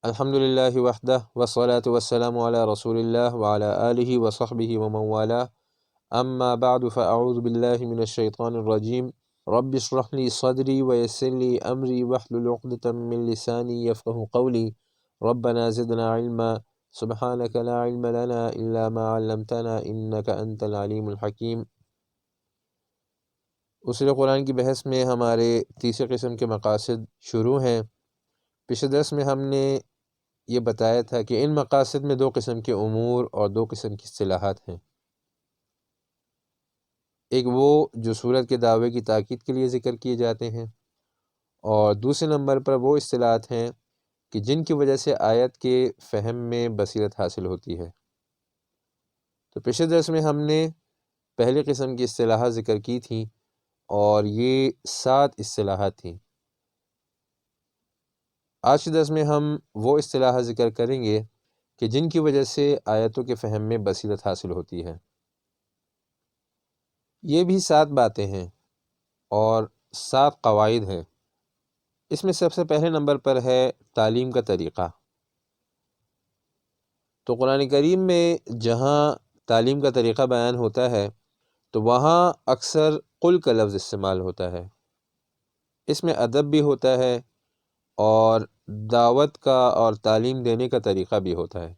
الحمد للہ وحدہ والصلاة والسلام علی رسول اللہ وعلی آلہ وصحبہ ومن والاه اما بعد فاعوذ باللہ من الشیطان الرجیم رب اشرح لی صدری ویسر لی امری واحلل عقدۃ من لسانی یفقهوا قولی ربنا زدنا علما سبحانک لا علم لنا الا ما علمتنا انک انت العلیم الحکیم۔ اصول قرآن کی بحث میں ہمارے تیسرے قسم کے مقاصد شروع ہیں۔ پچھلے درس میں ہم نے یہ بتایا تھا کہ ان مقاصد میں دو قسم کے امور اور دو قسم کی اصطلاحات ہیں۔ ایک وہ جو صورت کے دعوے کی تاکید کے لیے ذکر کیے جاتے ہیں، اور دوسرے نمبر پر وہ اصطلاحات ہیں کہ جن کی وجہ سے آیت کے فہم میں بصیرت حاصل ہوتی ہے۔ تو پچھلے درس میں ہم نے پہلی قسم کی اصطلاحات ذکر کی تھیں، اور یہ 7 اصطلاحات تھیں۔ آج کے درس میں ہم وہ اصطلاحات ذکر کریں گے کہ جن کی وجہ سے آیتوں کے فہم میں بصیرت حاصل ہوتی ہے۔ یہ بھی 7 باتیں ہیں اور 7 قواعد ہیں۔ اس میں سب سے پہلے نمبر پر ہے تعلیم کا طریقہ۔ تو قرآن کریم میں جہاں تعلیم کا طریقہ بیان ہوتا ہے تو وہاں اکثر قل کا لفظ استعمال ہوتا ہے۔ اس میں ادب بھی ہوتا ہے اور دعوت کا اور تعلیم دینے کا طریقہ بھی ہوتا ہے۔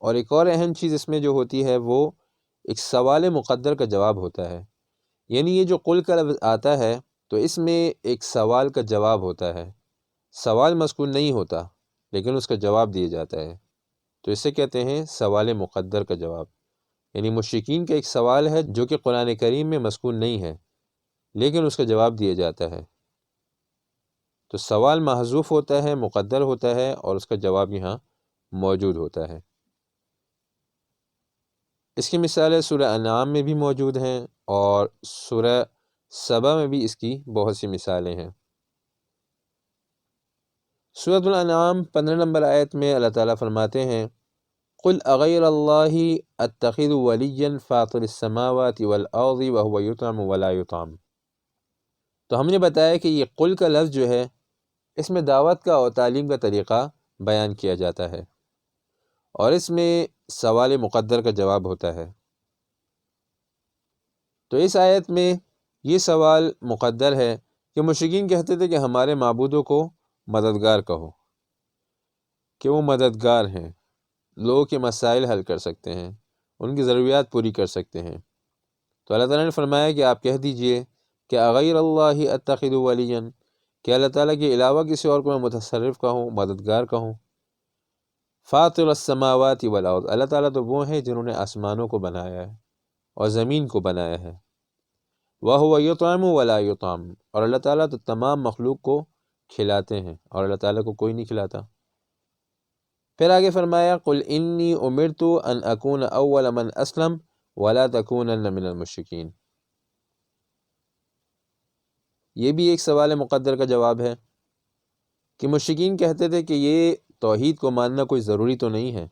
اور ایک اور اہم چیز اس میں جو ہوتی ہے وہ ایک سوال مقدر کا جواب ہوتا ہے۔ یعنی یہ جو قل کا لفظ آتا ہے تو اس میں ایک سوال کا جواب ہوتا ہے۔ سوال مذکور نہیں ہوتا لیکن اس کا جواب دیا جاتا ہے، تو اسے کہتے ہیں سوال مقدر کا جواب۔ یعنی مشرکین کا ایک سوال ہے جو کہ قرآن کریم میں مذکور نہیں ہے لیکن اس کا جواب دیا جاتا ہے، تو سوال محذوف ہوتا ہے، مقدر ہوتا ہے، اور اس کا جواب یہاں موجود ہوتا ہے۔ اس کی مثالیں سورہ انعام میں بھی موجود ہیں اور سورہ سبا میں بھی اس کی بہت سی مثالیں ہیں۔ سورۃ الانعام 15 نمبر آیت میں اللہ تعالیٰ فرماتے ہیں قل اغیر اللہ اتخذ ولیا فاطر السماوات والارض وهو یطعم ولا یطعم۔ تو ہم نے بتایا کہ یہ قل کا لفظ جو ہے اس میں دعوت کا اور تعلیم کا طریقہ بیان کیا جاتا ہے، اور اس میں سوال مقدر کا جواب ہوتا ہے۔ تو اس آیت میں یہ سوال مقدر ہے کہ مشرکین کہتے تھے کہ ہمارے معبودوں کو مددگار کہو، کہ وہ مددگار ہیں، لوگوں کے مسائل حل کر سکتے ہیں، ان کی ضروریات پوری کر سکتے ہیں۔ تو اللہ تعالیٰ نے فرمایا کہ آپ کہہ دیجئے کہ اغیر اللہ اتخذ ولیا، کہ اللہ تعالیٰ کے علاوہ کسی اور کو میں متصرف کہوں، مددگار کہوں۔ فاطر السماوات والارض، اللہ تعالیٰ تو وہ ہیں جنہوں نے آسمانوں کو بنایا ہے اور زمین کو بنایا ہے۔ وَهُوَ يُطْعِمُ وَلَا يُطْعَمُ، اور اللہ تعالیٰ تو تمام مخلوق کو کھلاتے ہیں اور اللہ تعالیٰ کو کوئی نہیں کھلاتا۔ پھر آگے فرمایا قُلْ إِنِّي أُمِرْتُ أَنْ أَكُونَ أَوَّلَ مَنْ أَسْلَمَ وَلَا تَكُونَنَّ مِنَ الْمُشْرِكِينَ۔ یہ بھی ایک سوال مقدر کا جواب ہے کہ مشرکین کہتے تھے کہ یہ توحید کو ماننا کوئی ضروری تو نہیں ہے،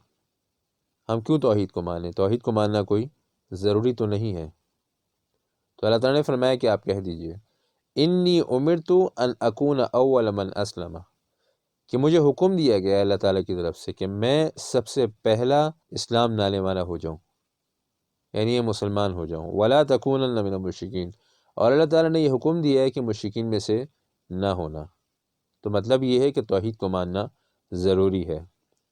ہم کیوں توحید کو مانیں، توحید کو ماننا کوئی ضروری تو نہیں ہے۔ تو اللہ تعالیٰ نے فرمایا کہ آپ کہہ دیجئے انی امرت ان اکون اول من اسلم، کہ مجھے حکم دیا گیا ہے اللہ تعالیٰ کی طرف سے کہ میں سب سے پہلا اسلام لانے والا ہو جاؤں، یعنی یہ مسلمان ہو جاؤں۔ ولا تکونن من المشرکین، اور اللہ تعالیٰ نے یہ حکم دیا ہے کہ مشرکین میں سے نہ ہونا۔ تو مطلب یہ ہے کہ توحید کو ماننا ضروری ہے،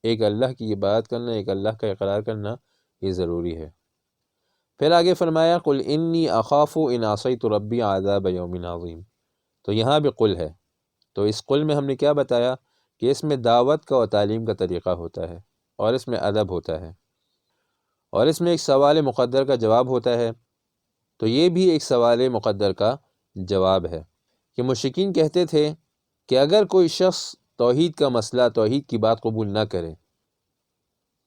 ایک اللہ کی عبادت کرنا، ایک اللہ کا اقرار کرنا، یہ ضروری ہے۔ پھر آگے فرمایا قل انی اخاف ان عصیت ربی عذاب یوم عظیم، تو یہاں بھی قل ہے۔ تو اس قل میں ہم نے کیا بتایا کہ اس میں دعوت کا اور تعلیم کا طریقہ ہوتا ہے، اور اس میں ادب ہوتا ہے، اور اس میں ایک سوال مقدر کا جواب ہوتا ہے۔ تو یہ بھی ایک سوال مقدر کا جواب ہے کہ مشرکین کہتے تھے کہ اگر کوئی شخص توحید کا مسئلہ، توحید کی بات قبول نہ کرے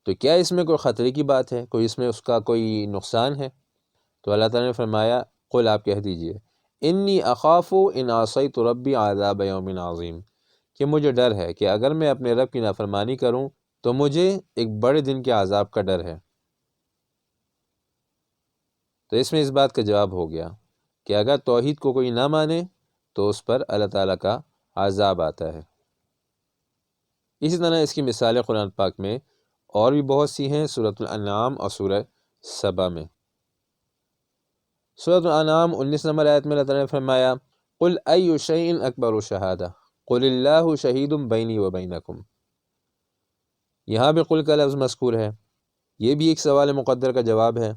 تو کیا اس میں کوئی خطرے کی بات ہے، کوئی اس میں اس کا کوئی نقصان ہے؟ تو اللہ تعالیٰ نے فرمایا قل آپ کہہ دیجئے انی اخاف ان عصیت ربی عذاب یوم عظیم، کہ مجھے ڈر ہے کہ اگر میں اپنے رب کی نافرمانی کروں تو مجھے ایک بڑے دن کے عذاب کا ڈر ہے۔ تو اس میں اس بات کا جواب ہو گیا کہ اگر توحید کو کوئی نہ مانے تو اس پر اللہ تعالیٰ کا عذاب آتا ہے۔ اسی طرح اس کی مثالیں قرآن پاک میں اور بھی بہت سی ہیں، سورۃ الانعام اور سورہ سبا میں۔ سورۃ الانعام 19 نمبر آیت میں اللہ تعالیٰ نے فرمایا قل ای شیء اکبر شہادہ قل اللہ شہید بینی و بینکم۔ یہاں بھی قل کا لفظ مذکور ہے، یہ بھی ایک سوال مقدر کا جواب ہے۔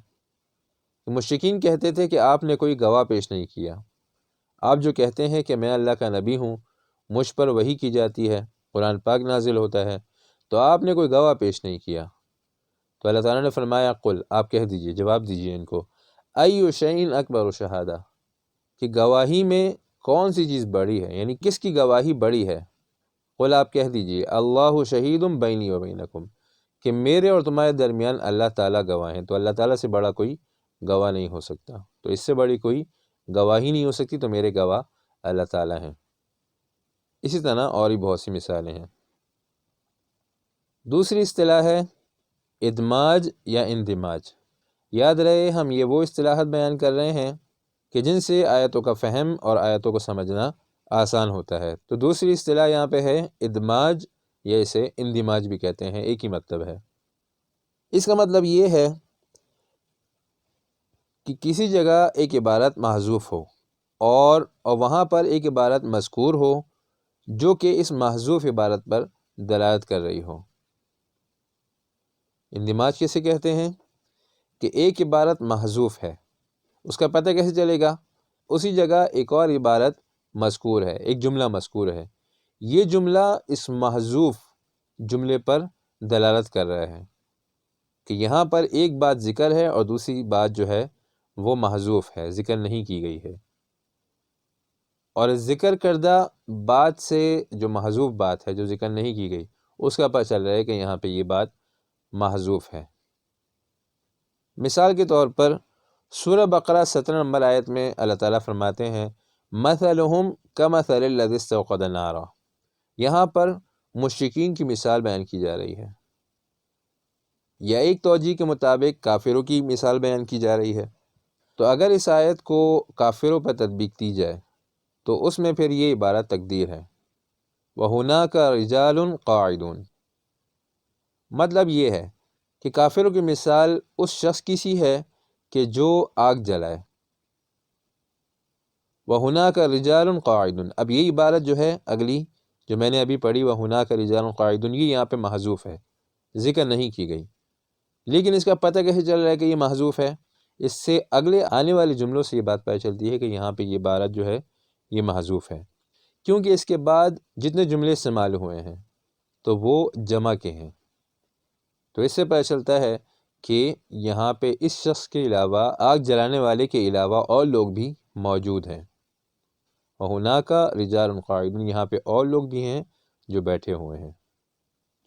مشرکین کہتے تھے کہ آپ نے کوئی گواہ پیش نہیں کیا، آپ جو کہتے ہیں کہ میں اللہ کا نبی ہوں، مجھ پر وحی کی جاتی ہے، قرآن پاک نازل ہوتا ہے، تو آپ نے کوئی گواہ پیش نہیں کیا۔ تو اللہ تعالیٰ نے فرمایا قل، آپ کہہ دیجئے، جواب دیجئے ان کو، ای شیء اکبر شہادہ، کہ گواہی میں کون سی چیز بڑی ہے، یعنی کس کی گواہی بڑی ہے۔ قل، آپ کہہ دیجئے، اللہ شہید بینی و بینکم، کہ میرے اور تمہارے درمیان اللہ تعالیٰ گواہ ہیں، تو اللہ تعالیٰ سے بڑا کوئی گواہ نہیں ہو سکتا، تو اس سے بڑی کوئی گواہی نہیں ہو سکتی، تو میرے گواہ اللہ تعالیٰ ہیں۔ اسی طرح اور بھی بہت سی مثالیں ہیں۔ دوسری اصطلاح ہے ادماج یا اندماج۔ یاد رہے ہم یہ وہ اصطلاحات بیان کر رہے ہیں کہ جن سے آیتوں کا فہم اور آیتوں کو سمجھنا آسان ہوتا ہے۔ تو دوسری اصطلاح یہاں پہ ہے ادماج، یا اسے اندماج بھی کہتے ہیں، ایک ہی مطلب ہے۔ اس کا مطلب یہ ہے کہ کسی جگہ ایک عبارت محذوف ہو اور وہاں پر ایک عبارت مذکور ہو جو کہ اس محذوف عبارت پر دلالت کر رہی ہو۔ اندماج کیسے کہتے ہیں کہ ایک عبارت محذوف ہے، اس کا پتہ کیسے چلے گا؟ اسی جگہ ایک اور عبارت مذکور ہے، ایک جملہ مذکور ہے، یہ جملہ اس محذوف جملے پر دلالت کر رہا ہے کہ یہاں پر ایک بات ذکر ہے اور دوسری بات جو ہے وہ محذوف ہے، ذکر نہیں کی گئی ہے، اور ذکر کردہ بات سے جو محذوف بات ہے جو ذکر نہیں کی گئی اس کا پتہ چل رہا ہے کہ یہاں پہ یہ بات محذوف ہے۔ مثال کے طور پر سورہ بقرہ 17 نمبر آیت میں اللہ تعالیٰ فرماتے ہیں مثلہم کمثل الذی استوقد نارا، یہاں پر مشرکین کی مثال بیان کی جا رہی ہے، یا ایک توجیہ کے مطابق کافروں کی مثال بیان کی جا رہی ہے۔ تو اگر اس آیت کو کافروں پر تطبیق دی جائے تو اس میں پھر یہ عبارت تقدیر ہے وَهُنَاكَ رِجَالٌ قَاعِدُونَ، مطلب یہ ہے کہ کافروں کی مثال اس شخص کی سی ہے کہ جو آگ جلائے۔ وَهُنَاكَ رِجَالٌ قَاعِدٌ، اب یہ عبارت جو ہے اگلی جو میں نے ابھی پڑھی وَهُنَاكَ رِجَالٌ قَاعِدٌ، یہ یہاں پہ محذوف ہے، ذکر نہیں کی گئی، لیکن اس کا پتہ کیسے چل رہا ہے کہ یہ محذوف ہے؟ اس سے اگلے آنے والے جملوں سے یہ بات پتہ چلتی ہے کہ یہاں پہ یہ عبارت جو ہے یہ محذوف ہے، کیونکہ اس کے بعد جتنے جملے استعمال ہوئے ہیں تو وہ جمع کے ہیں۔ تو اس سے پتہ چلتا ہے کہ یہاں پہ اس شخص کے علاوہ، آگ جلانے والے کے علاوہ اور لوگ بھی موجود ہیں۔ وَهُنَاكَ رِجَالٌ قَاعِدُونَ، یہاں پہ اور لوگ بھی ہیں جو بیٹھے ہوئے ہیں،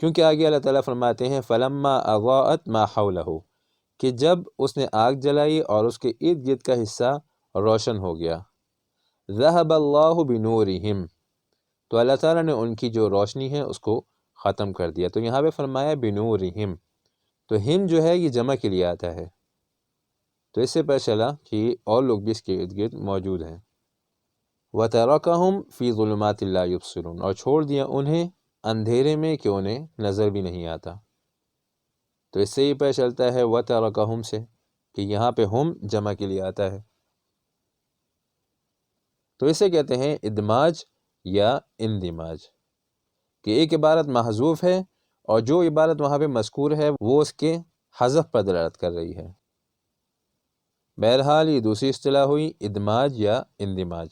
کیونکہ آگے اللہ تعالیٰ فرماتے ہیں فَلَمَّا أَضَاءَتْ مَا حَوْلَهُ، کہ جب اس نے آگ جلائی اور اس کے ارد گرد کا حصہ روشن ہو گیا، ذَهَبَ اللَّهُ بِنُورِهِمْ، تو اللہ تعالیٰ نے ان کی جو روشنی ہے اس کو ختم کر دیا۔ تو یہاں پہ فرمایا بِنُورِهِمْ، تو ہم جو ہے یہ جمع کے لیے آتا ہے، تو اس سے پتہ چلا کہ اور لوگ بھی اس کے ارد گرد موجود ہیں۔ وَتَرَكَهُمْ فِي ظُلُمَاتٍ لَا يُبْصِرُونَ، اور چھوڑ دیا انہیں اندھیرے میں کہ انہیں نظر بھی نہیں آتا۔ تو اس سے یہ پتہ چلتا ہے وَتَرَكَهُمْ سے کہ یہاں پہ ہم جمع کے لیے آتا ہے۔ تو اسے کہتے ہیں ادماج یا اندماج، کہ ایک عبارت محذوف ہے اور جو عبارت وہاں پہ مذکور ہے وہ اس کے حذف پر دلالت کر رہی ہے۔ بہرحال یہ دوسری اصطلاح ہوئی ادماج یا اندماج۔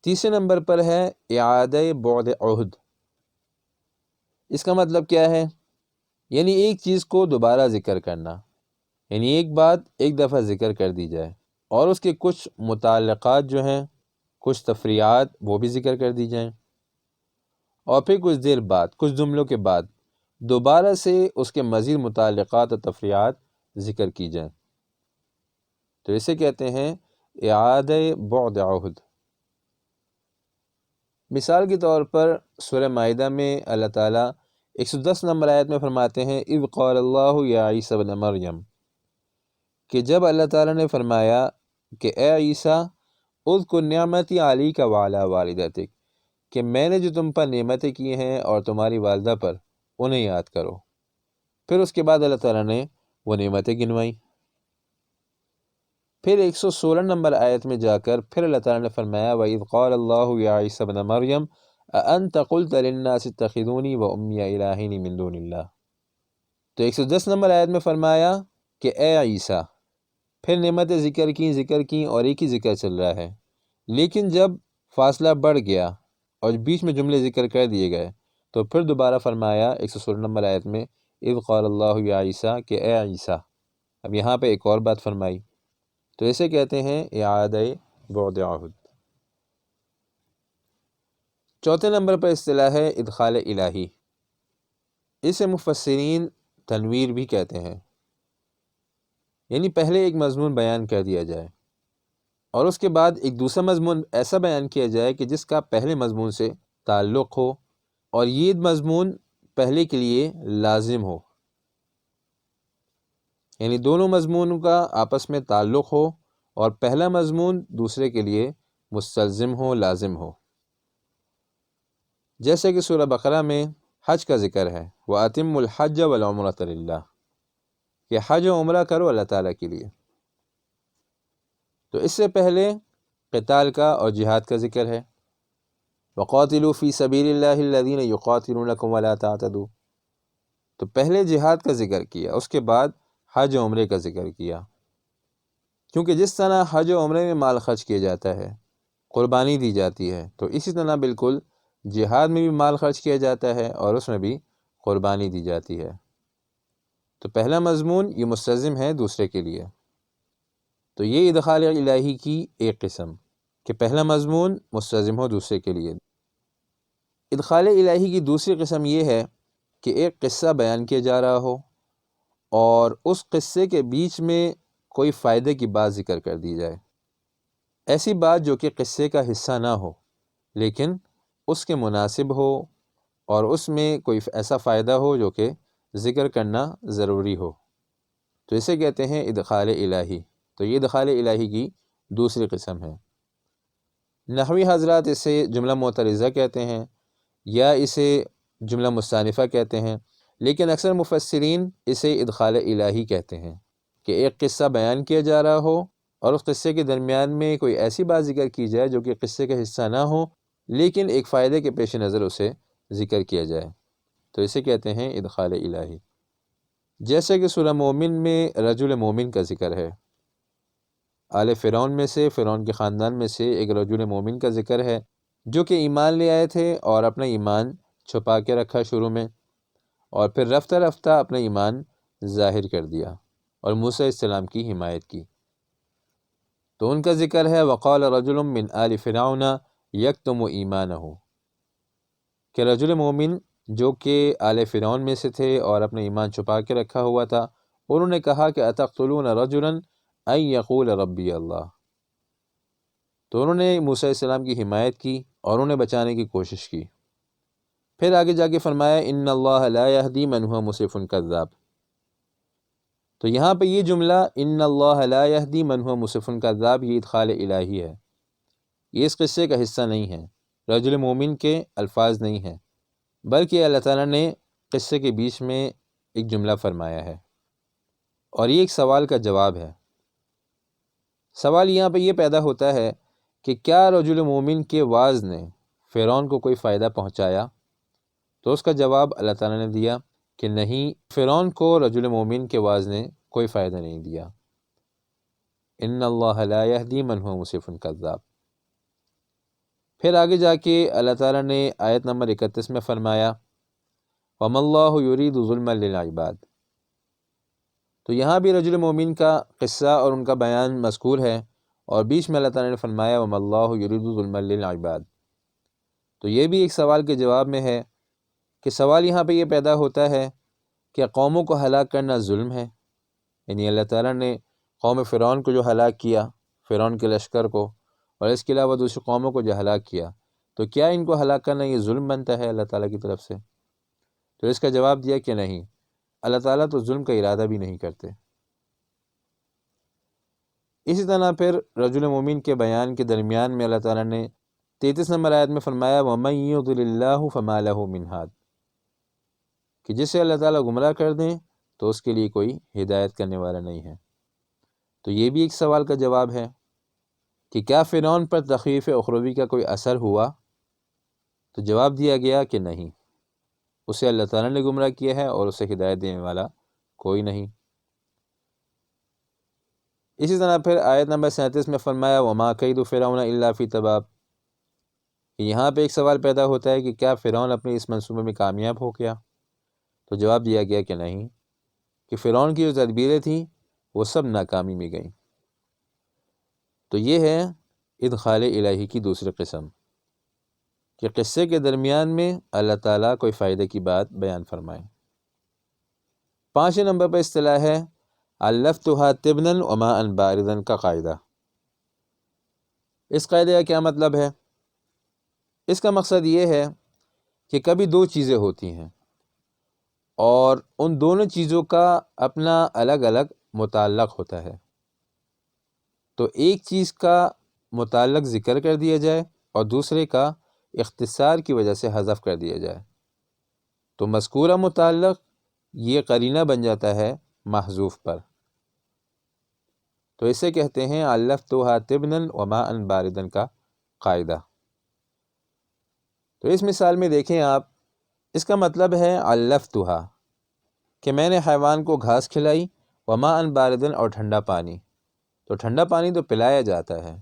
تیسرے نمبر پر ہے اعادہ بعد عہد۔ اس کا مطلب کیا ہے؟ یعنی ایک چیز کو دوبارہ ذکر کرنا، یعنی ایک بات ایک دفعہ ذکر کر دی جائے اور اس کے کچھ متعلقات جو ہیں، کچھ تفریعات وہ بھی ذکر کر دی جائیں، اور پھر کچھ دیر بعد، کچھ جملوں کے بعد دوبارہ سے اس کے مزید متعلقات اور تفریعات ذکر کی جائیں، تو اسے کہتے ہیں اعادہ بعد عہد۔ مثال کے طور پر سورہ مائدہ میں اللہ تعالیٰ 110 نمبر آیت میں فرماتے ہیں اذ قال اللہ یا عیسی ابن مریم، کہ جب اللہ تعالیٰ نے فرمایا کہ اے عیسیٰ اذکر نعمتی علیک وعلی والدتک، کہ میں نے جو تم پر نعمتیں کی ہیں اور تمہاری والدہ پر، انہیں یاد کرو۔ پھر اس کے بعد اللہ تعالیٰ نے وہ نعمتیں گنوائیں۔ پھر 116 نمبر آیت میں جا کر پھر اللہ تعالیٰ نے فرمایا وَإِذْ قَالَ اللَّهُ يَا عِيسَى ابْنَ مَرْيَمَ أَأَنْتَ قُلْتَ لِلنَّاسِ اتَّخِذُونِي وَأُمِّيَ إِلَٰهَيْنِ مِن دُونِ اللَّهِ۔ تو 110 نمبر آیت میں فرمایا کہ اے عیسیٰ، پھر نعمتیں ذکر کی اور ایک ہی ذکر چل رہا ہے، لیکن جب فاصلہ بڑھ گیا اور بیچ میں جملے ذکر کر دیے گئے تو پھر دوبارہ فرمایا 116 نمبر آیت میں اذ قال اللہ یا عیسیٰ کہ اے عیسیٰ۔ اب یہاں پہ ایک اور بات فرمائی، تو اسے کہتے ہیں اعادہ بعد عہد۔ چوتھے نمبر پر اصطلاح ہے ادخال الہی، اسے مفسرین تنویر بھی کہتے ہیں، یعنی پہلے ایک مضمون بیان کر دیا جائے اور اس کے بعد ایک دوسرا مضمون ایسا بیان کیا جائے کہ جس کا پہلے مضمون سے تعلق ہو اور یہ مضمون پہلے کے لیے لازم ہو، یعنی دونوں مضمونوں کا آپس میں تعلق ہو اور پہلا مضمون دوسرے کے لیے مستلزم ہو، لازم ہو۔ جیسے کہ سورہ بقرہ میں حج کا ذکر ہے وَأَتِمُّ الْحَجَّ وَالْعُمْرَةَ لِلَّهِ، کہ حج و عمرہ کرو اللہ تعالیٰ کے لیے۔ تو اس سے پہلے قتال کا اور جہاد کا ذکر ہے وَقَاتِلُوا فِي سَبِيلِ اللَّهِ الَّذِينَ يُقَاتِلُونَكُمْ وَلَا تَعْتَدُوا، تو پہلے جہاد کا ذکر کیا، اس کے بعد حج و عمرے کا ذکر کیا، کیونکہ جس طرح حج و عمرے میں مال خرچ کیا جاتا ہے، قربانی دی جاتی ہے، تو اسی طرح بالکل جہاد میں بھی مال خرچ کیا جاتا ہے اور اس میں بھی قربانی دی جاتی ہے۔ تو پہلا مضمون یہ مستلزم ہے دوسرے کے لیے، تو یہ ادخال الہی کی ایک قسم کہ پہلا مضمون مستلزم ہو دوسرے کے لیے۔ ادخال الہی کی دوسری قسم یہ ہے کہ ایک قصہ بیان کیا جا رہا ہو اور اس قصے کے بیچ میں کوئی فائدے کی بات ذکر کر دی جائے، ایسی بات جو کہ قصے کا حصہ نہ ہو لیکن اس کے مناسب ہو اور اس میں کوئی ایسا فائدہ ہو جو کہ ذکر کرنا ضروری ہو، تو اسے کہتے ہیں ادخال الہی۔ تو یہ ادخال الہی کی دوسری قسم ہے۔ نحوی حضرات اسے جملہ معترضہ کہتے ہیں یا اسے جملہ مستانفہ کہتے ہیں، لیکن اکثر مفسرین اسے ادخال الہی کہتے ہیں کہ ایک قصہ بیان کیا جا رہا ہو اور اس قصے کے درمیان میں کوئی ایسی بات ذکر کی جائے جو کہ قصے کا حصہ نہ ہو لیکن ایک فائدے کے پیش نظر اسے ذکر کیا جائے، تو اسے کہتے ہیں ادخال الہی۔ جیسے کہ سورہ مومن میں رجل مومن کا ذکر ہے، آل فرعون میں سے، فرعون کے خاندان میں سے ایک رجل مومن کا ذکر ہے جو کہ ایمان لے آئے تھے اور اپنا ایمان چھپا کے رکھا شروع میں، اور پھر رفتہ رفتہ اپنا ایمان ظاہر کر دیا اور موسیٰ علیہ السلام کی حمایت کی۔ تو ان کا ذکر ہے وقال رجل من آل فرعون یکتم ایمانہ، کہ رجل مومن جو کہ آل فرعون میں سے تھے اور اپنا ایمان چھپا کے رکھا ہوا تھا، انہوں نے کہا کہ اتقتلون رجلا ان یقول ربی اللہ، تو انہوں نے موسیٰ علیہ السلام کی حمایت کی اور انہیں بچانے کی کوشش کی۔ پھر آگے جا کے فرمایا ان اللہ لا یہدی من هو مسرف کذاب، تو یہاں پہ یہ جملہ ان اللہ لا یہدی من هو مسرف کذاب یہ ادخال الہی ہے، یہ اس قصے کا حصہ نہیں ہے، رجل مومن کے الفاظ نہیں ہیں، بلکہ اللہ تعالیٰ نے قصے کے بیچ میں ایک جملہ فرمایا ہے اور یہ ایک سوال کا جواب ہے۔ سوال یہاں پہ یہ پیدا ہوتا ہے کہ کیا رجل مومن کے وعظ نے فرعون کو کوئی فائدہ پہنچایا؟ تو اس کا جواب اللہ تعالیٰ نے دیا کہ نہیں، فرعون کو رجل مومن کے وعظ نے کوئی فائدہ نہیں دیا۔ ان اللہ لا یہدی من هو مسرف کذاب۔ پھر آگے جا کے اللہ تعالیٰ نے آیت نمبر 31 میں فرمایا وَمَا اللَّهُ يُرِيدُ ظُلْمًا لِلْعِبَادِ، تو یہاں بھی رجل مومن کا قصہ اور ان کا بیان مذکور ہے اور بیچ میں اللہ تعالیٰ نے فرمایا وَمَا اللَّهُ يُرِيدُ ظُلْمًا لِلْعِبَادِ، تو یہ بھی ایک سوال کے جواب میں ہے کہ سوال یہاں پہ یہ پیدا ہوتا ہے کہ قوموں کو ہلاک کرنا ظلم ہے، یعنی اللہ تعالیٰ نے قوم فرعون کو جو ہلاک کیا، فرعون کے لشکر کو، اور اس کے علاوہ دوسری قوموں کو جو ہلاک کیا، تو کیا ان کو ہلاک کرنا یہ ظلم بنتا ہے اللہ تعالیٰ کی طرف سے؟ تو اس کا جواب دیا کہ نہیں، اللہ تعالیٰ تو ظلم کا ارادہ بھی نہیں کرتے۔ اسی طرح پھر رجل مومن کے بیان کے درمیان میں اللہ تعالیٰ نے 33 نمبر آیت میں فرمایا وَمَن يُضْلِلِ اللَّهُ فَمَا لَهُ مِنْ هَادٍ، کہ جسے اللہ تعالیٰ گمراہ کر دیں تو اس کے لیے کوئی ہدایت کرنے والا نہیں ہے۔ تو یہ بھی ایک سوال کا جواب ہے کہ کیا فرعون پر تخویف اخروی کا کوئی اثر ہوا؟ تو جواب دیا گیا کہ نہیں، اسے اللہ تعالیٰ نے گمراہ کیا ہے اور اسے ہدایت دینے والا کوئی نہیں۔ اسی طرح پھر آیت نمبر 37 میں فرمایا وَمَا كَيْدُ فِرْعَوْنَ إِلَّا فِي تَبَابٍ، کہ یہاں پہ ایک سوال پیدا ہوتا ہے کہ کیا فرعون اپنے اس منصوبے میں کامیاب ہو گیا؟ تو جواب دیا گیا کہ نہیں، کہ فرعون کی جو تدبیریں تھیں وہ سب ناکامی میں گئیں۔ تو یہ ہے ادخال الہی کی دوسری قسم، کہ قصے کے درمیان میں اللہ تعالیٰ کوئی فائدے کی بات بیان فرمائے۔ 5 نمبر پر اصطلاح ہے اللفتها تبنا وماء باردا کا قاعدہ۔ اس قاعدے کا کیا مطلب ہے؟ اس کا مقصد یہ ہے کہ کبھی دو چیزیں ہوتی ہیں اور ان دونوں چیزوں کا اپنا الگ الگ متعلق ہوتا ہے، تو ایک چیز کا متعلق ذکر کر دیا جائے اور دوسرے کا اختصار کی وجہ سے حذف کر دیا جائے، تو مذکورہ متعلق یہ قرینہ بن جاتا ہے محذوف پر، تو اسے کہتے ہیں اللفتها تبنا وماء باردا کا قاعدہ۔ تو اس مثال میں دیکھیں آپ، اس کا مطلب ہے اللفتها کہ میں نے حیوان کو گھاس کھلائی، وماء باردا اور ٹھنڈا پانی، تو ٹھنڈا پانی تو پلایا جاتا ہے،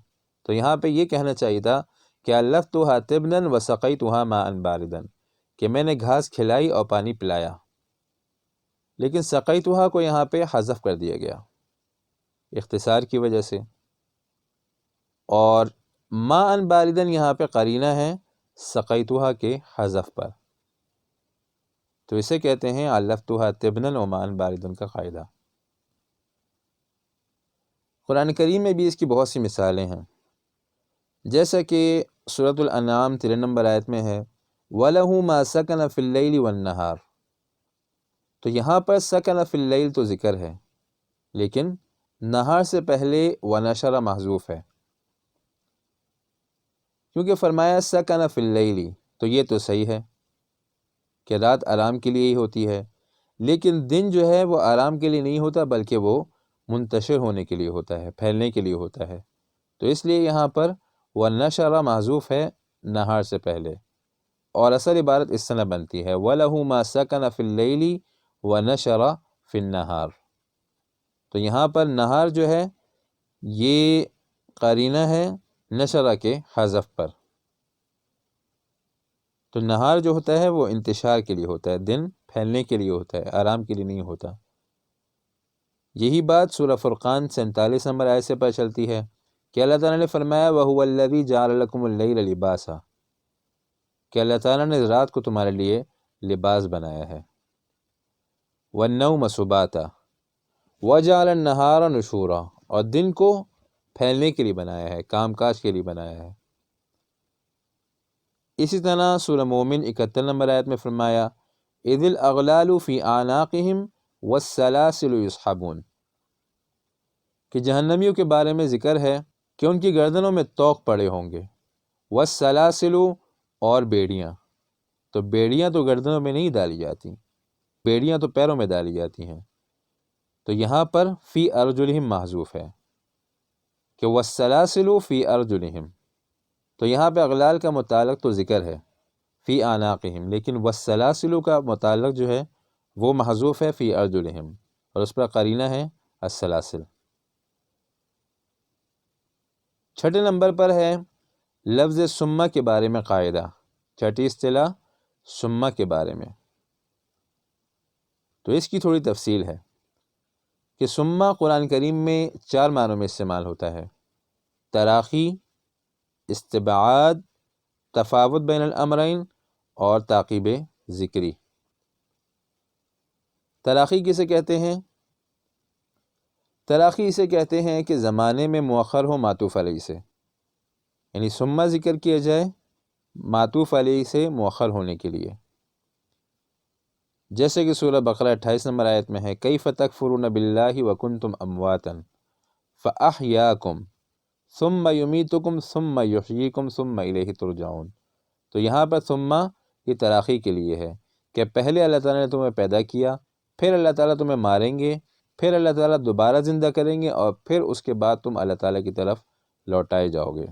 تو یہاں پہ یہ کہنا چاہیے تھا کہ اللفتها تبنا وسقيتها ماء باردا، کہ میں نے گھاس کھلائی اور پانی پلایا، لیکن سقیتها کو یہاں پہ حذف کر دیا گیا اختصار کی وجہ سے، اور ماء باردا یہاں پہ قرینہ ہے سقیتها کے حذف پر، تو اسے کہتے ہیں اللفتها تبنا وماء باردا کا قاعدہ۔ قرآن کریم میں بھی اس کی بہت سی مثالیں ہیں، جیسا کہ سورۃ الانعام 13 نمبر آیت میں ہے وَلَهُ مَا سَكَنَ فِي اللَّيْلِ وَالنَّهَارِ، تو یہاں پر سکن فی اللیل تو ذکر ہے، لیکن نہار سے پہلے ونشر محذوف ہے، کیونکہ فرمایا سکن فی اللیل، تو یہ تو صحیح ہے کہ رات آرام کے لیے ہی ہوتی ہے، لیکن دن جو ہے وہ آرام کے لیے نہیں ہوتا بلکہ وہ منتشر ہونے کے لیے ہوتا ہے، پھیلنے کے لیے ہوتا ہے، تو اس لیے یہاں پر ونشر محذوف ہے نہار سے پہلے، اور اصل عبارت اس طرح بنتی ہے وَلَهُ مَا سَكَنَ فِي اللَّيْلِ وَنَشَرَ فِي النَّهَارِ، تو یہاں پر نہار جو ہے یہ قرینہ ہے نشرہ کے حذف پر، تو نہار جو ہوتا ہے وہ انتشار کے لیے ہوتا ہے، دن پھیلنے کے لیے ہوتا ہے، آرام کے لیے نہیں ہوتا۔ یہی بات سورہ فرقان 47 نمبر آیت سے پتہ چلتی ہے کہ اللہ تعالیٰ نے فرمایا وَهُوَ الَّذِي جَعَلَ لَكُمُ اللَّيْلَ لِبَاسًا، کہ اللہ تعالیٰ نے رات کو تمہارے لیے لباس بنایا ہے، وَالنَّوْمَ سُبَاتًا وَجَعَلَ النَّهَارَ نُشُورًا، اور دن کو پھیلنے کے لیے بنایا ہے، کام کاج کے لیے بنایا ہے۔ اسی طرح سورہ مومن 71 نمبر آیت میں فرمایا اِذِ الْأَغْلَالُ فِي أَعْنَاقِهِمْ وَالسَّلَاسِلُ يُسْحَبُونَ، کہ جہنمیوں کے بارے میں ذکر ہے کہ ان کی گردنوں میں طوق پڑے ہوں گے، وَالسَّلَاسِلُ، اور بیڑیاں، تو بیڑیاں تو گردنوں میں نہیں ڈالی جاتی، بیڑیاں تو پیروں میں ڈالی جاتی ہیں، تو یہاں پر فی ارجلہم محذوف ہے کہ وَالسَّلَاسِلُ فی ارجلہم، تو یہاں پہ اغلال کا متعلق تو ذکر ہے فی اعناقہم، لیکن والسلاسل کا متعلق جو ہے وہ محذوف ہے فی ارجلہم، اور اس پر قرینہ ہے السلاسل۔ 6 نمبر پر ہے لفظ ثم کے بارے میں قاعدہ، 6 اصطلاح ثم کے بارے میں، تو اس کی تھوڑی تفصیل ہے کہ ثم قرآن کریم میں 4 معنوں میں استعمال ہوتا ہے، تراخی، استبعاد، تفاوت بین الامرین اور تعقیب ذکری۔ تراخی کسے کہتے ہیں؟ تراخی اسے کہتے ہیں کہ زمانے میں مؤخر ہو معطوف علیہ سے، یعنی ثم ذکر کیا جائے معطوف علیہ سے مؤخر ہونے کے لیے، جیسے کہ سورہ بقرہ 28 نمبر آیت میں ہے کیف تکفرون باللہ وکنتم امواتا فاحیاکم ثم یمیتکم ثم یحییکم ثم الیہ ترجعون۔ تو یہاں پر ثم یہ تراخی کے لیے ہے کہ پہلے اللہ تعالیٰ نے تمہیں پیدا کیا، پھر اللہ تعالیٰ تمہیں ماریں گے، پھر اللہ تعالیٰ دوبارہ زندہ کریں گے، اور پھر اس کے بعد تم اللہ تعالیٰ کی طرف لوٹائے جاؤ گے۔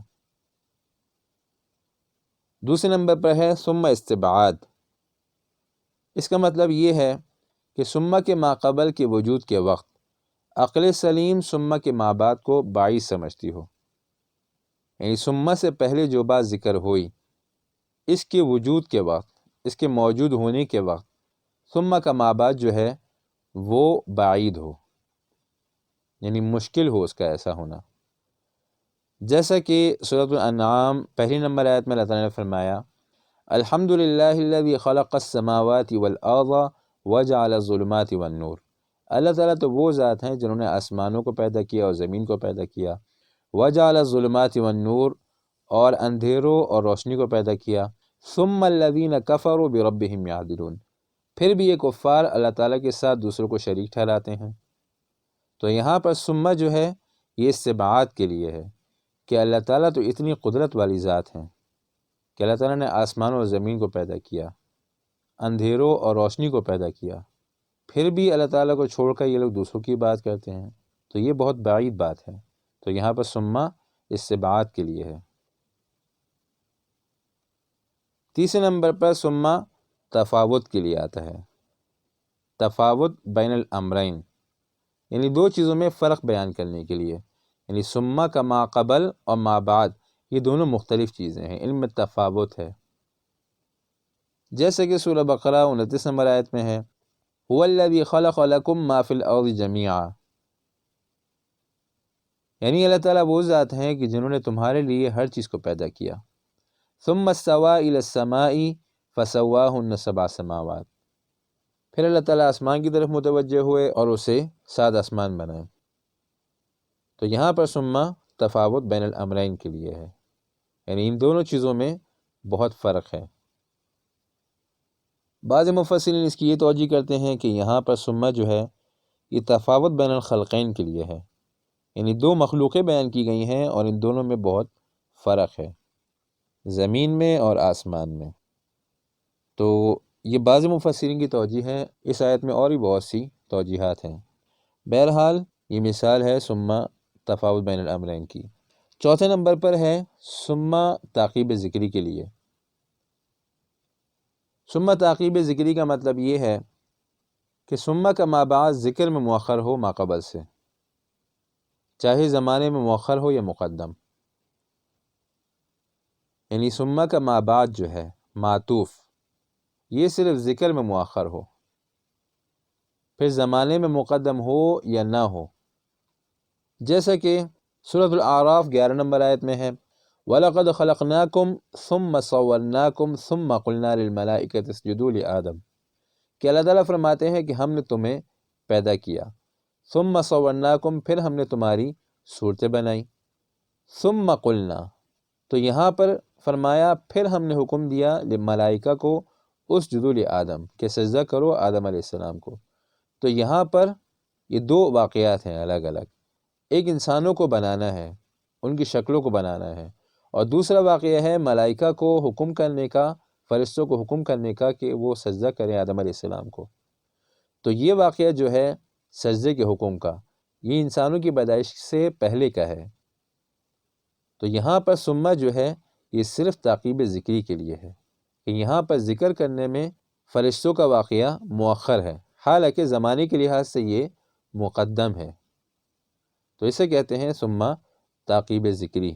دوسرے نمبر پر ہے ثم استبعاد۔ اس کا مطلب یہ ہے کہ ثم کے ماقبل کے وجود کے وقت عقل سلیم ثم کے مابعد کو بعید سمجھتی ہو، یعنی ثم سے پہلے جو بات ذکر ہوئی اس کے وجود کے وقت، اس کے موجود ہونے کے وقت ثم کا مابعد جو ہے وہ بعید ہو، یعنی مشکل ہو اس کا ایسا ہونا۔ جیسا کہ سورۃ الانعام پہلی نمبر آیت میں اللہ تعالیٰ نے فرمایا الحمد للہ الذی خلق السماوات والارض وجعل الظلمات والنور۔ اللہ تعالیٰ تو وہ ذات ہیں جنہوں نے آسمانوں کو پیدا کیا اور زمین کو پیدا کیا، وجعل الظلمات والنور، اور اندھیروں اور روشنی کو پیدا کیا، ثم الذین کفروا بربہم یعدلون، پھر بھی یہ کفار اللہ تعالیٰ کے ساتھ دوسروں کو شریک ٹھہراتے ہیں۔ تو یہاں پر ثم جو ہے یہ استبعاد کے لیے ہے کہ اللہ تعالیٰ تو اتنی قدرت والی ذات ہیں کہ اللہ تعالیٰ نے آسمان اور زمین کو پیدا کیا، اندھیروں اور روشنی کو پیدا کیا، پھر بھی اللہ تعالیٰ کو چھوڑ کر یہ لوگ دوسروں کی بات کرتے ہیں، تو یہ بہت بعید بات ہے۔ تو یہاں پر ثم استبعاد کے لیے ہے۔ تیسرے نمبر پر ثم تفاوت کے لیے آتا ہے، تفاوت بین الامرین، یعنی دو چیزوں میں فرق بیان کرنے کے لیے، یعنی ثم کا ما قبل اور ما بعد یہ دونوں مختلف چیزیں ہیں، ان میں تفاوت ہے۔ جیسے کہ سورہ بقرہ 29 نمبر آیت میں ہے هو الذی خلق لکم ما فی الارض جمیعا، یعنی اللہ تعالیٰ وہ ذات ہیں کہ جنہوں نے تمہارے لیے ہر چیز کو پیدا کیا، ثم استوى الی السماء فسواہن سبع سماوات، پھر اللہ تعالیٰ آسمان کی طرف متوجہ ہوئے اور اسے 7 آسمان بنائے۔ تو یہاں پر ثم تفاوت بین الامرین کے لیے ہے، یعنی ان دونوں چیزوں میں بہت فرق ہے۔ بعض مفسرین اس کی یہ توجہ کرتے ہیں کہ یہاں پر ثم جو ہے یہ تفاوت بین الخلقین کے لیے ہے، یعنی دو مخلوقیں بیان کی گئی ہیں اور ان دونوں میں بہت فرق ہے، زمین میں اور آسمان میں۔ تو یہ بعض مفسرین کی توجہ ہے، اس آیت میں اور بھی بہت سی توجیحات ہیں۔ بہرحال یہ مثال ہے ثم تفاوت بین الامرین کی۔ چوتھے نمبر پر ہے ثم تعقیب ذکری کے لیے۔ ثم تعقیب ذکری کا مطلب یہ ہے کہ ثم کا ما بعد ذکر میں مؤخر ہو ما قبل سے، چاہے زمانے میں مؤخر ہو یا مقدم، یعنی ثم کا ما بعد جو ہے معطوف یہ صرف ذکر میں مؤخر ہو، پھر زمانے میں مقدم ہو یا نہ ہو۔ جیسا کہ سورۃ الاعراف 11 نمبر آیت میں ہے وَلَقَدْ خَلَقْنَاكُمْ ثُمَّ صَوَّرْنَاكُمْ ثُمَّ قُلْنَا لِلْمَلَائِكَةِ اسْجُدُوا لِآدَمَ، کہ اللہ تعالیٰ فرماتے ہیں کہ ہم نے تمہیں پیدا کیا، ثُمَّ صَوَّرْنَاكُمْ، پھر ہم نے تمہاری صورتیں بنائیں، ثُمَّ قُلْنَا، تو یہاں پر فرمایا پھر ہم نے حکم دیا ملائکہ کو اسجدوا لآدم کہ سجدہ کرو آدم علیہ السلام کو۔ تو یہاں پر یہ دو واقعات ہیں الگ الگ، ایک انسانوں کو بنانا ہے، ان کی شکلوں کو بنانا ہے، اور دوسرا واقعہ ہے ملائکہ کو حکم کرنے کا، فرشتوں کو حکم کرنے کا کہ وہ سجدہ کریں آدم علیہ السلام کو۔ تو یہ واقعہ جو ہے سجدے کے حکم کا، یہ انسانوں کی پیدائش سے پہلے کا ہے۔ تو یہاں پر ثم جو ہے یہ صرف تعقیب ذکری کے لیے ہے کہ یہاں پر ذکر کرنے میں فرشتوں کا واقعہ مؤخر ہے، حالانکہ زمانے کے لحاظ سے یہ مقدم ہے، تو اسے کہتے ہیں ثم تعقیب ذکری۔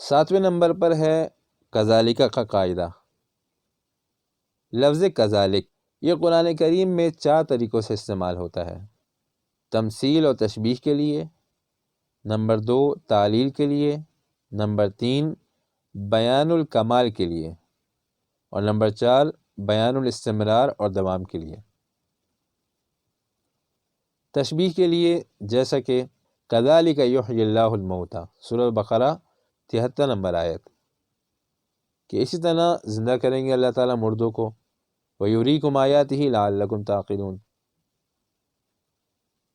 7ویں نمبر پر ہے کذالک کا قاعدہ۔ لفظ کذالک یہ قرآن کریم میں 4 طریقوں سے استعمال ہوتا ہے، تمثیل اور تشبیہ کے لیے، نمبر 2 تعلیل کے لیے، نمبر 3 بیان الکمال کے لیے، اور نمبر 4 بیان الاستمرار اور دوام کے لیے۔ تشبیہ کے لیے جیسا کہ کذالک یحیی اللہ الموتى، سورہ بقرہ 73 نمبر آیت، کہ اسی طرح زندہ کریں گے اللہ تعالیٰ مردوں کو، وَيُرِيكُمْ آيَاتِهِ لَعَلَّكُمْ تَعْقِلُونَ۔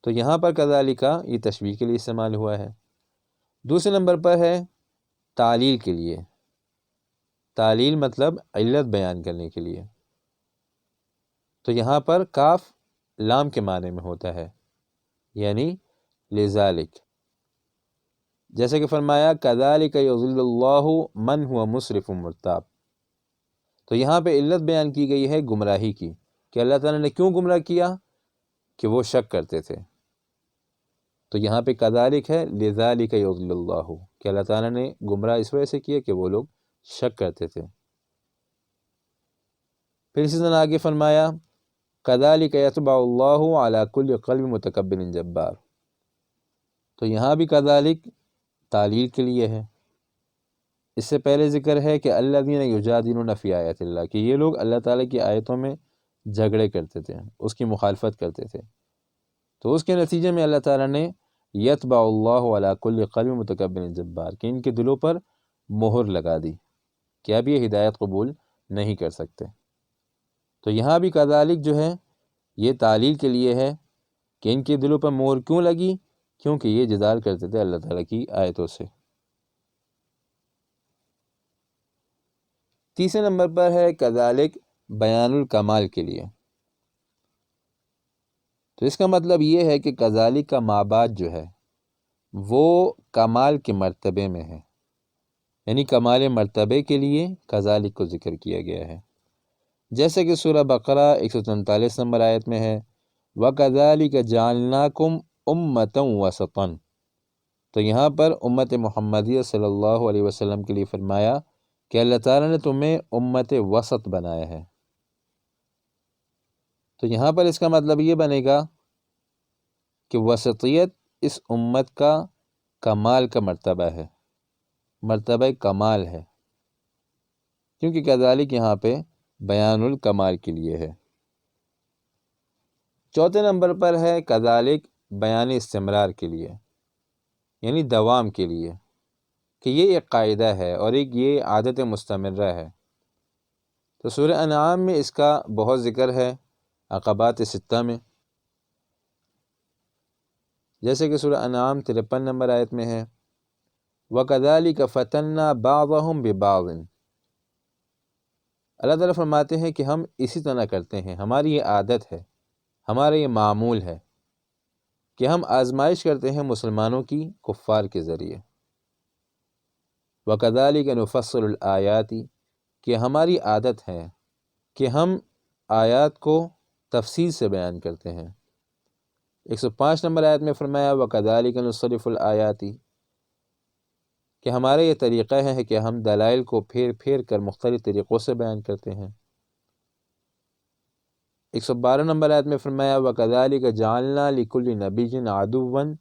تو یہاں پر کذالک یہ تشبیہ کے لیے استعمال ہوا ہے۔ دوسرے نمبر پر ہے تعلیل کے لیے، تعلیل مطلب علت بیان کرنے کے لیے، تو یہاں پر کاف لام کے معنی میں ہوتا ہے، یعنی لذالک، جیسے کہ فرمایا کذالک یضل اللہ من هو مسرف مرتاب، تو یہاں پہ علت بیان کی گئی ہے گمراہی کی، کہ اللہ تعالیٰ نے کیوں گمراہ کیا، کہ وہ شک کرتے تھے، تو یہاں پہ کذالک ہے لذالک یضل اللہ، کہ اللہ تعالیٰ نے گمراہ اس وجہ سے کیا کہ وہ لوگ شک کرتے تھے۔ پھر اسی طرح آگے فرمایا کذالک یطبع اللہ علی کل قلب متکبر جبار، تو یہاں بھی کذالک تعلیل کے لیے ہے۔ اس سے پہلے ذکر ہے کہ الذین یجادلون فی آیات اللہ، کہ یہ لوگ اللہ تعالیٰ کی آیتوں میں جھگڑے کرتے تھے، اس کی مخالفت کرتے تھے، تو اس کے نتیجے میں اللہ تعالیٰ نے یطبع اللہ علی کل قلب متکبر جبار، کہ ان کے دلوں پر مہر لگا دی کہ اب یہ ہدایت قبول نہیں کر سکتے۔ تو یہاں بھی کذالک جو ہے یہ تعلیل کے لیے ہے کہ ان کے دلوں پر مہر کیوں لگی، کیونکہ یہ جدال کرتے تھے اللہ تعالیٰ کی آیتوں سے۔ تیسرے نمبر پر ہے کذالک بیان الکمال کے لیے، تو اس کا مطلب یہ ہے کہ کذالک کا ما بعد جو ہے وہ کمال کے مرتبے میں ہے، یعنی کمال مرتبے کے لیے کذالک کو ذکر کیا گیا ہے، جیسے کہ سورہ بقرہ 143 نمبر آیت میں ہے وَكَذَلِكَ جَعَلْنَاكُمْ أُمَّةً وَسَطًا، تو یہاں پر امت محمدیہ صلی اللہ علیہ وسلم کے لیے فرمایا کہ اللہ تعالیٰ نے تمہیں امت وسط بنایا ہے، تو یہاں پر اس کا مطلب یہ بنے گا کہ وسطیت اس امت کا کمال کا مرتبہ ہے، مرتبہ کمال ہے، کیونکہ کذالک یہاں پہ بیان الکمال کے لیے ہے۔ چوتھے نمبر پر ہے کذالک بیان استمرار کے لیے، یعنی دوام کے لیے، کہ یہ ایک قاعدہ ہے اور ایک یہ عادت مستمرہ ہے۔ تو سورہ انعام میں اس کا بہت ذکر ہے، عقبات ستہ میں، جیسے کہ سورہ انعام 53 نمبر آیت میں ہے وَكَذَلِكَ فَتَنَّا بَعْضَهُمْ بِبَعْضٍ، اللہ تعالیٰ فرماتے ہیں کہ ہم اسی طرح کرتے ہیں، ہماری یہ عادت ہے، ہمارا یہ معمول ہے کہ ہم آزمائش کرتے ہیں مسلمانوں کی کفار کے ذریعے۔ وَكَذَلِكَ نُفَصِّلُ الْآيَاتِ، کہ ہماری عادت ہے کہ ہم آیات کو تفصیل سے بیان کرتے ہیں۔ 105 نمبر آیت میں فرمایا وَكَذَلِكَ نُصَرِّفُ الْآيَاتِ، کہ ہمارا یہ طریقہ ہے کہ ہم دلائل کو پھیر پھیر کر مختلف طریقوں سے بیان کرتے ہیں۔ 112 نمبر آیت میں فرمایا وَكَذَلِكَ جَعَلْنَا لِكُلِّ نَبِيٍّ عَدُوًّا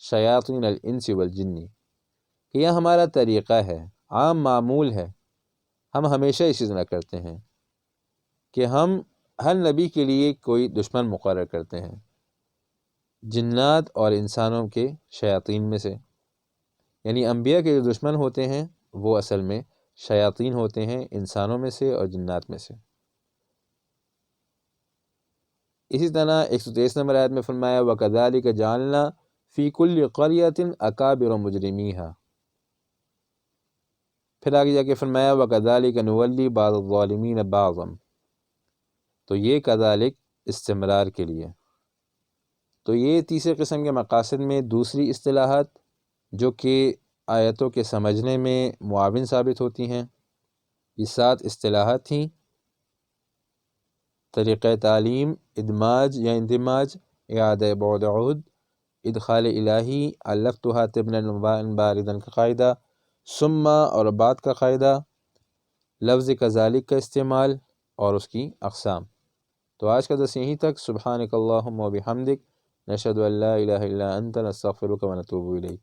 شَيَاطِينَ الْإِنسِ وَالْجِنِّ، کہ یہ ہمارا طریقہ ہے، عام معمول ہے، ہم ہمیشہ اسی طرح کرتے ہیں کہ ہم ہر نبی کے لیے کوئی دشمن مقرر کرتے ہیں، جنات اور انسانوں کے شیاطین میں سے، یعنی انبیاء کے جو دشمن ہوتے ہیں وہ اصل میں شیاطین ہوتے ہیں، انسانوں میں سے اور جنات میں سے۔ اسی طرح 123 نمبر آیت میں فرمایا وَكَذَلِكَ جَعَلْنَا فِي كُلِّ قَرْيَةٍ أَكَابِرَ مُجْرِمِيهَا، پھر آگے جا کے فرمایا وَكَذَلِكَ نُوَلِّي بَعْضَ الظَّالِمِينَ بَعْضًا، تو یہ کذالک استمرار کے لیے۔ تو یہ تیسرے قسم کے مقاصد میں دوسری اصطلاحات جو کہ آیتوں کے سمجھنے میں معاون ثابت ہوتی ہیں، یہ 7 اصطلاحات تھیں: طریقہ تعلیم، ادماج یا اندماج، اعادہ بعد عہد، ادخال الہی، الفتحہ طبنا باردن کا قاعدہ، ثم اور بعد کا قاعدہ، لفظ کذالک کا استعمال اور اس کی اقسام۔ تو آج کا درس یہیں تک۔ سبحانک اللہم و بحمدک، نشہد ان لا الہ الا انت، نستغفرک و نتوب الیک۔